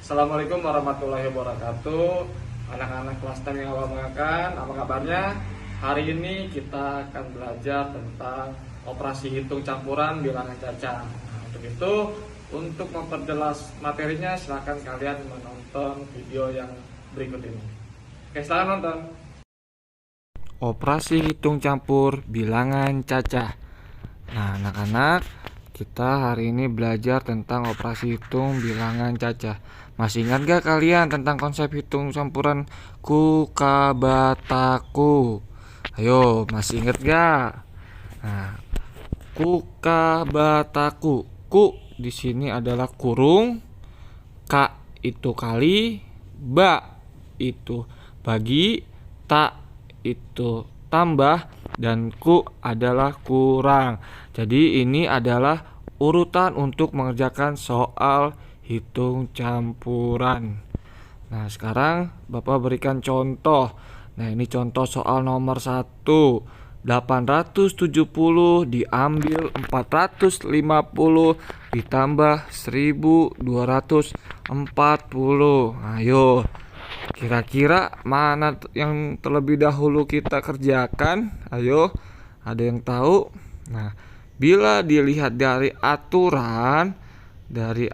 Assalamualaikum warahmatullahi wabarakatuh. Anak-anak kelas 6 yang awal mengakan, apa kabarnya? Hari ini kita akan belajar tentang operasi hitung campuran bilangan cacah. Untuk itu, untuk memperjelas materinya, silakan kalian menonton video yang berikut ini. Oke, silakan nonton. Operasi hitung campur bilangan cacah. Nah, anak-anak, kita hari ini belajar tentang operasi hitung bilangan cacah. Masih ingat gak kalian tentang konsep hitung campuran kukabataku? Ayo, masih ingat gak? Nah, kukabataku. Ku di sini adalah kurung, ka itu kali, ba itu bagi, ta itu tambah, dan ku adalah kurang. Jadi ini adalah urutan untuk mengerjakan soal hitung campuran. Nah, sekarang Bapak berikan contoh. Nah, ini contoh soal nomor 1. 870 diambil 450 ditambah 1240. Ayo, kira-kira mana yang terlebih dahulu kita kerjakan? Ayo, ada yang tahu? Nah, bila dilihat dari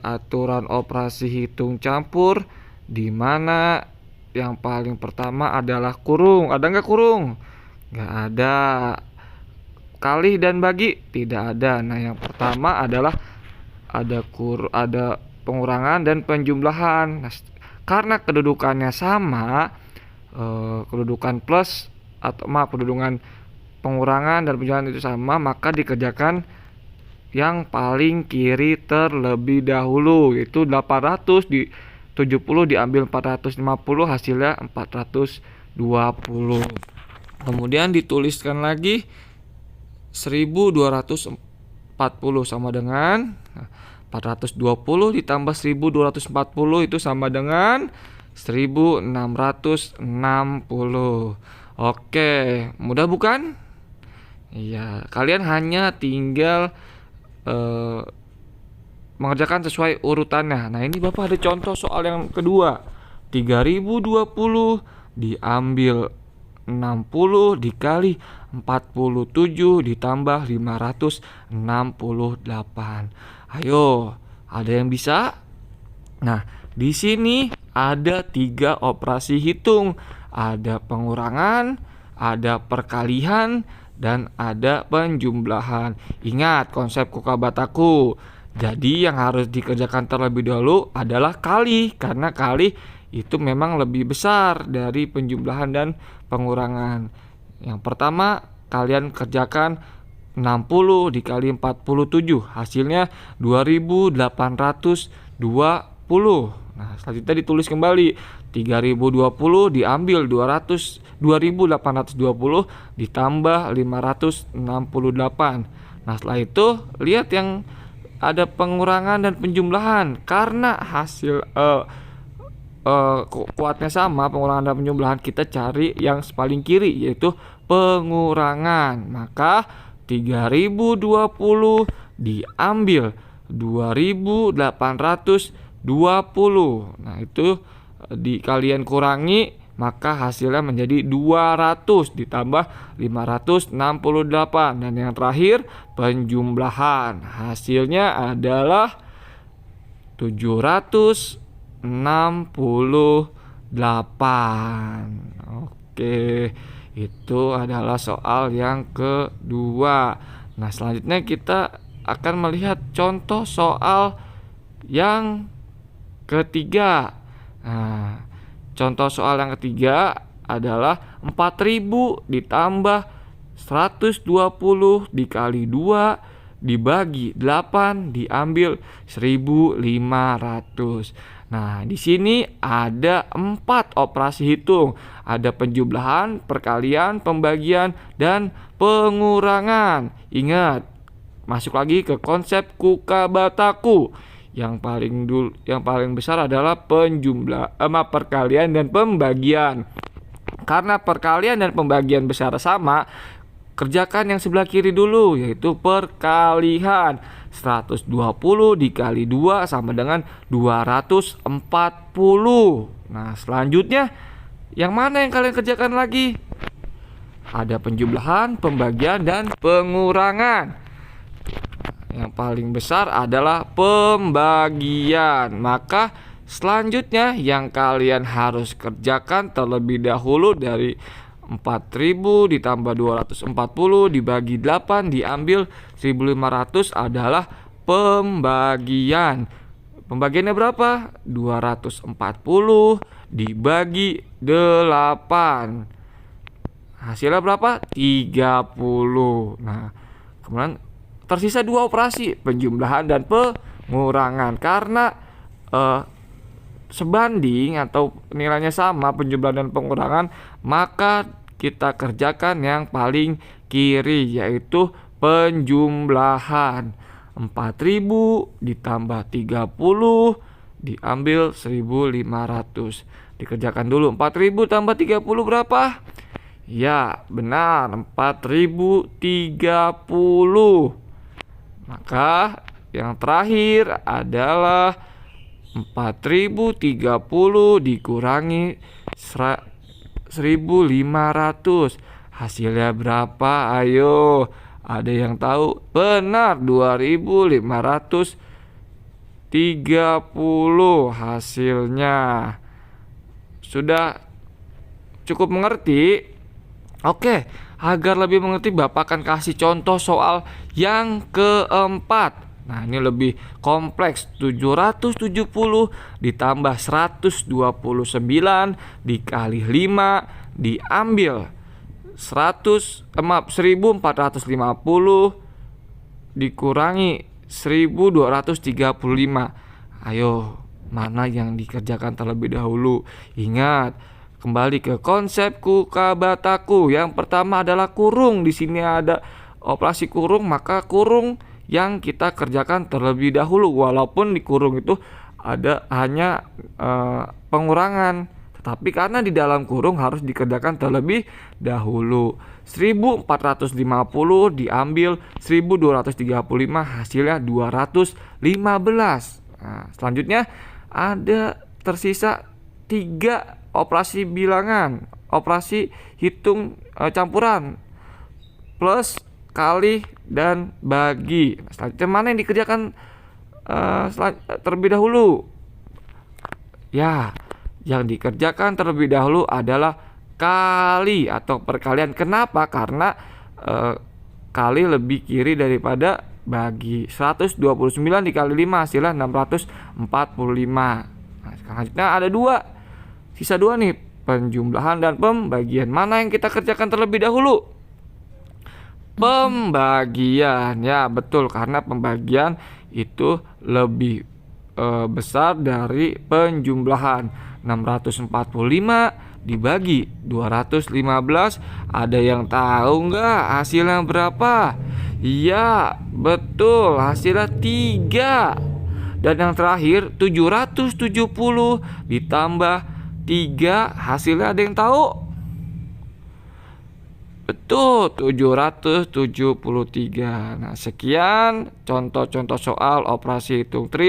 aturan operasi hitung campur, di mana yang paling pertama adalah kurung. Ada nggak kurung? Nggak ada. Kali dan bagi? Tidak ada. Nah, yang pertama adalah ada pengurangan dan penjumlahan. Nah, karena kedudukannya sama, kedudukan plus atau kedudukan pengurangan dan penjumlahan itu sama, maka dikerjakan yang paling kiri terlebih dahulu, yaitu 800 di 70 diambil 450, hasilnya 420. Kemudian dituliskan lagi 1240 sama dengan 420 ditambah 1240 itu sama dengan 1660. Oke, mudah bukan? Iya, kalian hanya tinggal mengerjakan sesuai urutannya. Nah, ini Bapak ada contoh soal yang kedua. 3020 diambil 60 dikali 47 ditambah 568. Ayo, ada yang bisa? Nah, di sini ada 3 operasi hitung. Ada pengurangan, ada perkalian, dan ada penjumlahan. Ingat konsep kukabataku. Jadi yang harus dikerjakan terlebih dahulu adalah kali, karena kali itu memang lebih besar dari penjumlahan dan pengurangan. Yang pertama, kalian kerjakan 60 dikali 47, hasilnya 2820. Nah, selanjutnya ditulis kembali 3020 diambil 2820 ditambah 568. Nah, setelah itu lihat yang ada pengurangan dan penjumlahan. Karena hasil kuatnya sama, pengurangan dan penjumlahan, kita cari yang paling kiri, yaitu pengurangan. Maka 3020 diambil 2820. Nah, itu kalian kurangi, maka hasilnya menjadi 200 ditambah 568. Dan yang terakhir penjumlahan, hasilnya adalah 768. Oke, itu adalah soal yang kedua. Nah, selanjutnya kita akan melihat contoh soal yang ketiga. Nah, contoh soal yang ketiga adalah 4000 ditambah 120 dikali 2 dibagi 8 diambil 1500. Nah, di sini ada 4 operasi hitung. Ada penjumlahan, perkalian, pembagian, dan pengurangan. Ingat, masuk lagi ke konsep kukabataku. Yang paling besar adalah perkalian dan pembagian. Karena perkalian dan pembagian besar sama, kerjakan yang sebelah kiri dulu, yaitu perkalian. 120 dikali 2 sama dengan 240. Nah, selanjutnya yang mana yang kalian kerjakan lagi? Ada penjumlahan, pembagian, dan pengurangan. Yang paling besar adalah pembagian. Maka selanjutnya yang kalian harus kerjakan terlebih dahulu dari 4.000 ditambah 240 dibagi 8 diambil 1.500 adalah pembagian. Pembagiannya berapa? 240 dibagi 8. Hasilnya berapa? 30. Nah, kemudian tersisa 2 operasi, penjumlahan dan pengurangan. Karena sebanding atau nilainya sama penjumlahan dan pengurangan, maka kita kerjakan yang paling kiri, yaitu penjumlahan. 4.000 ditambah 30 diambil 1.500. Dikerjakan dulu. 4.000 tambah 30 berapa? Ya, benar, 4.030. Maka yang terakhir adalah 4.030 dikurangi 1.500. Hasilnya berapa? Ayo, ada yang tahu? Benar, 2.530 hasilnya. Sudah cukup mengerti? Oke, agar lebih mengerti Bapak akan kasih contoh soal yang keempat. Nah, ini lebih kompleks. 770 ditambah 129 dikali 5 diambil 1.450 dikurangi 1.235. Ayo, mana yang dikerjakan terlebih dahulu? Ingat, kembali ke konsep kukabataku. Yang pertama adalah kurung. Di sini ada operasi kurung, maka kurung yang kita kerjakan terlebih dahulu. Walaupun di kurung itu ada hanya pengurangan, tetapi karena di dalam kurung harus dikerjakan terlebih dahulu. 1.450 diambil 1.235, hasilnya 215. Nah, selanjutnya ada tersisa 3 operasi bilangan, operasi hitung campuran, plus, kali, dan bagi. Selanjutnya mana yang dikerjakan terlebih dahulu? Ya, yang dikerjakan terlebih dahulu adalah kali atau perkalian. Kenapa? Karena kali lebih kiri daripada bagi. 129 dikali 5 hasilnya 645. Nah, selanjutnya ada 2. Sisa 2 nih, penjumlahan dan pembagian. Mana yang kita kerjakan terlebih dahulu? Pembagian. Ya, betul, karena pembagian itu lebih besar dari penjumlahan. 645 dibagi 215. Ada yang tahu nggak hasilnya berapa? Iya, betul, hasilnya 3. Dan yang terakhir 770 ditambah 3, hasilnya ada yang tahu? Betul, 773. Nah, sekian contoh-contoh soal operasi hitung. Terima